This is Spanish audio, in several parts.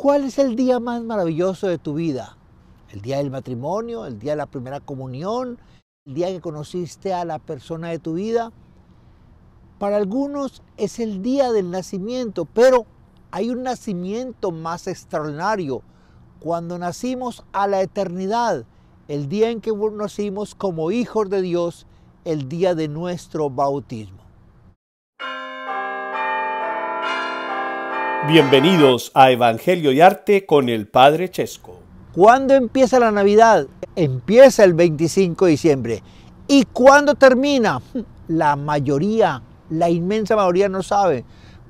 ¿Cuál es el día más maravilloso de tu vida? ¿El día del matrimonio? ¿El día de la primera comunión? ¿El día que conociste a la persona de tu vida? Para algunos es el día del nacimiento, pero hay un nacimiento más extraordinario. Cuando nacimos a la eternidad, el día en que nacimos como hijos de Dios, el día de nuestro bautismo. Bienvenidos a Evangelio y Arte con el Padre Chesco. ¿Cuándo empieza la Navidad? Empieza el 25 de diciembre. ¿Y cuándo termina? La mayoría, la inmensa mayoría no sabe.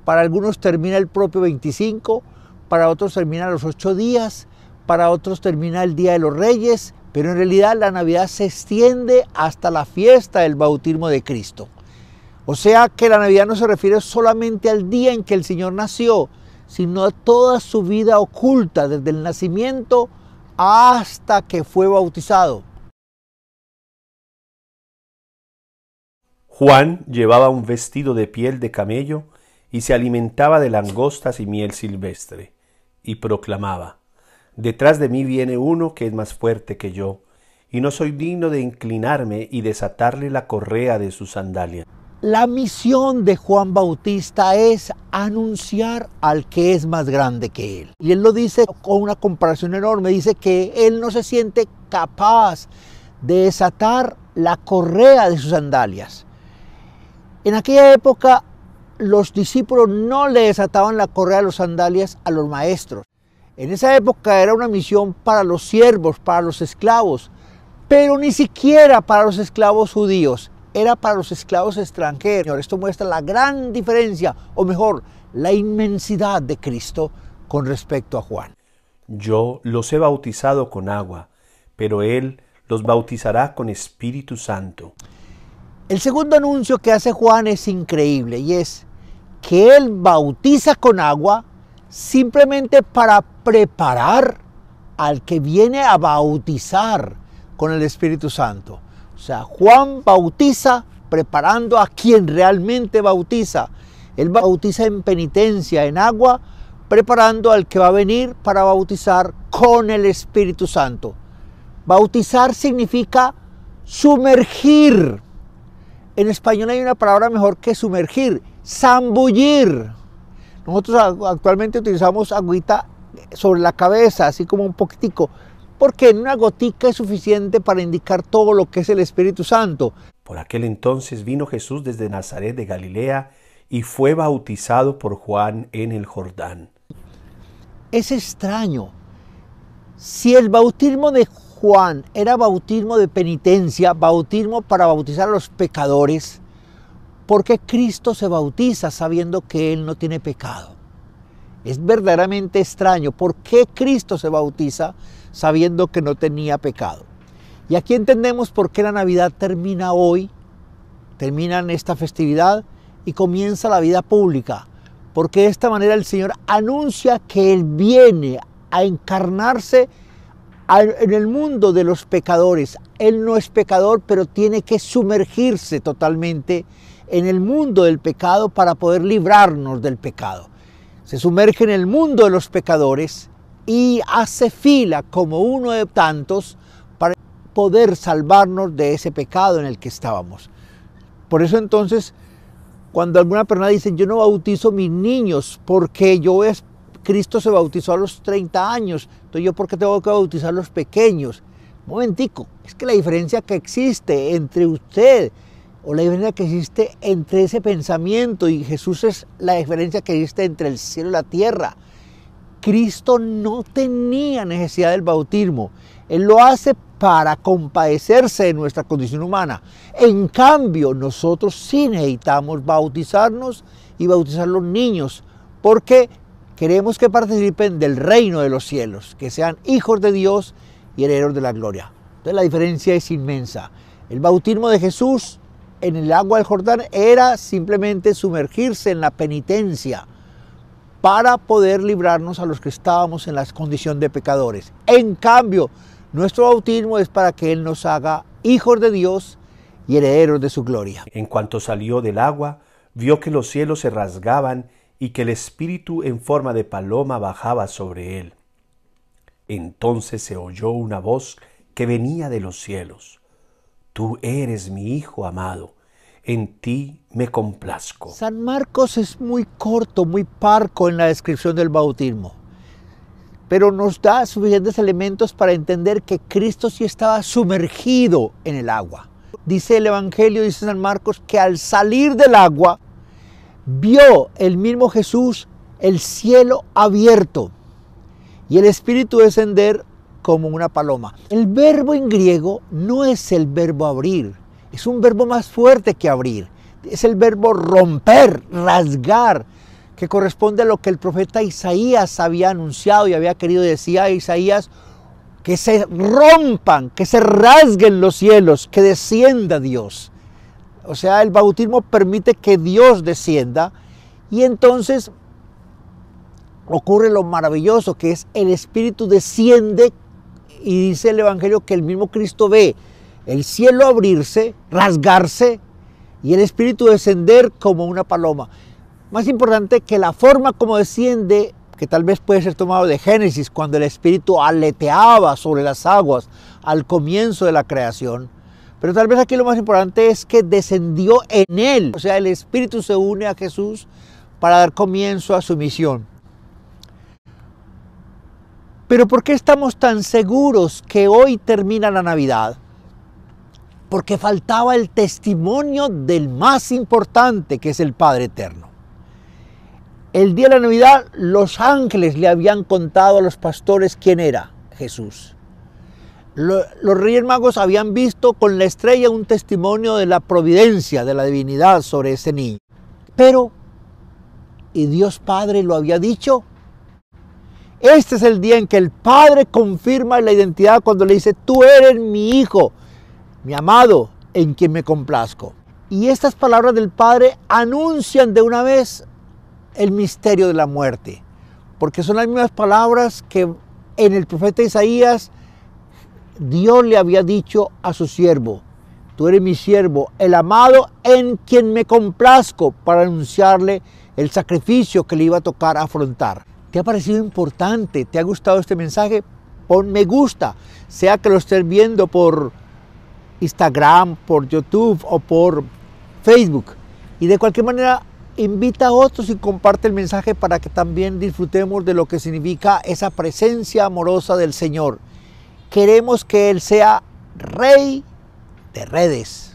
Para algunos termina el propio 25, para otros termina los 8 días, para otros termina el Día de los Reyes, pero en realidad la Navidad se extiende hasta la fiesta del bautismo de Cristo. O sea que la Navidad no se refiere solamente al día en que el Señor nació, sino a toda su vida oculta, desde el nacimiento hasta que fue bautizado. Juan llevaba un vestido de piel de camello y se alimentaba de langostas y miel silvestre, y proclamaba: «Detrás de mí viene uno que es más fuerte que yo, y no soy digno de inclinarme y desatarle la correa de su sandalia». La misión de Juan Bautista es anunciar al que es más grande que él. Y él lo dice con una comparación enorme. Dice que él no se siente capaz de desatar la correa de sus sandalias. En aquella época los discípulos no le desataban la correa de las sandalias a los maestros. En esa época era una misión para los siervos, para los esclavos, pero ni siquiera para los esclavos judíos. Era para los esclavos extranjeros. Esto muestra la gran diferencia, o mejor, la inmensidad de Cristo con respecto a Juan. «Yo los he bautizado con agua, pero Él los bautizará con Espíritu Santo». El segundo anuncio que hace Juan es increíble, y es que Él bautiza con agua simplemente para preparar al que viene a bautizar con el Espíritu Santo. O sea, Juan bautiza preparando a quien realmente bautiza. Él bautiza en penitencia, en agua, preparando al que va a venir para bautizar con el Espíritu Santo. Bautizar significa sumergir. En español hay una palabra mejor que sumergir: zambullir. Nosotros actualmente utilizamos agüita sobre la cabeza, así como un poquitico, porque en una gotica es suficiente para indicar todo lo que es el Espíritu Santo. Por aquel entonces vino Jesús desde Nazaret de Galilea y fue bautizado por Juan en el Jordán. Es extraño. Si el bautismo de Juan era bautismo de penitencia, bautismo para bautizar a los pecadores, ¿por qué Cristo se bautiza sabiendo que Él no tiene pecado? Es verdaderamente extraño. ¿Por qué Cristo se bautiza sabiendo que no tenía pecado? Y aquí entendemos por qué la Navidad termina hoy, termina en esta festividad y comienza la vida pública. Porque de esta manera el Señor anuncia que Él viene a encarnarse en el mundo de los pecadores. Él no es pecador, pero tiene que sumergirse totalmente en el mundo del pecado para poder librarnos del pecado. Se sumerge en el mundo de los pecadores y hace fila como uno de tantos para poder salvarnos de ese pecado en el que estábamos. Por eso entonces, cuando alguna persona dice: yo no bautizo mis niños porque Cristo se bautizó a los 30 años, entonces yo ¿por qué tengo que bautizar a los pequeños? Un momentico, es que la diferencia que existe entre usted o la diferencia que existe entre ese pensamiento y Jesús es la diferencia que existe entre el cielo y la tierra. Cristo no tenía necesidad del bautismo. Él lo hace para compadecerse de nuestra condición humana. En cambio, nosotros sí necesitamos bautizarnos y bautizar a los niños, porque queremos que participen del reino de los cielos, que sean hijos de Dios y herederos de la gloria. Entonces la diferencia es inmensa. El bautismo de Jesús en el agua del Jordán era simplemente sumergirse en la penitencia para poder librarnos a los que estábamos en la condición de pecadores. En cambio, nuestro bautismo es para que Él nos haga hijos de Dios y herederos de su gloria. En cuanto salió del agua, vio que los cielos se rasgaban y que el espíritu en forma de paloma bajaba sobre él. Entonces se oyó una voz que venía de los cielos. Tú eres mi Hijo amado, en ti me complazco. San Marcos es muy corto, muy parco en la descripción del bautismo, pero nos da suficientes elementos para entender que Cristo sí estaba sumergido en el agua. Dice el Evangelio, dice San Marcos, que al salir del agua, vio el mismo Jesús el cielo abierto y el Espíritu descender como una paloma. El verbo en griego no es el verbo abrir, es un verbo más fuerte que abrir. Es el verbo romper, rasgar, que corresponde a lo que el profeta Isaías había anunciado y había querido decir a Isaías, que se rompan, que se rasguen los cielos, que descienda Dios. O sea, el bautismo permite que Dios descienda y entonces ocurre lo maravilloso, que es el Espíritu desciende y dice el Evangelio que el mismo Cristo ve el cielo abrirse, rasgarse y el Espíritu descender como una paloma. Más importante que la forma como desciende, que tal vez puede ser tomado de Génesis, cuando el Espíritu aleteaba sobre las aguas al comienzo de la creación. Pero tal vez aquí lo más importante es que descendió en él. O sea, el Espíritu se une a Jesús para dar comienzo a su misión. Pero ¿por qué estamos tan seguros que hoy termina la Navidad? Porque faltaba el testimonio del más importante, que es el Padre Eterno. El día de la Navidad, los ángeles le habían contado a los pastores quién era Jesús. Los Reyes Magos habían visto con la estrella un testimonio de la providencia, de la divinidad sobre ese niño. Pero, ¿y Dios Padre lo había dicho? Este es el día en que el Padre confirma la identidad cuando le dice, tú eres mi Hijo, mi amado, en quien me complazco. Y estas palabras del Padre anuncian de una vez el misterio de la muerte, porque son las mismas palabras que en el profeta Isaías Dios le había dicho a su siervo, tú eres mi siervo, el amado en quien me complazco, para anunciarle el sacrificio que le iba a tocar afrontar. ¿Te ha parecido importante? ¿Te ha gustado este mensaje? Pon me gusta, sea que lo estés viendo por Instagram, por YouTube o por Facebook. Y de cualquier manera, invita a otros y comparte el mensaje para que también disfrutemos de lo que significa esa presencia amorosa del Señor. Queremos que Él sea Rey de redes.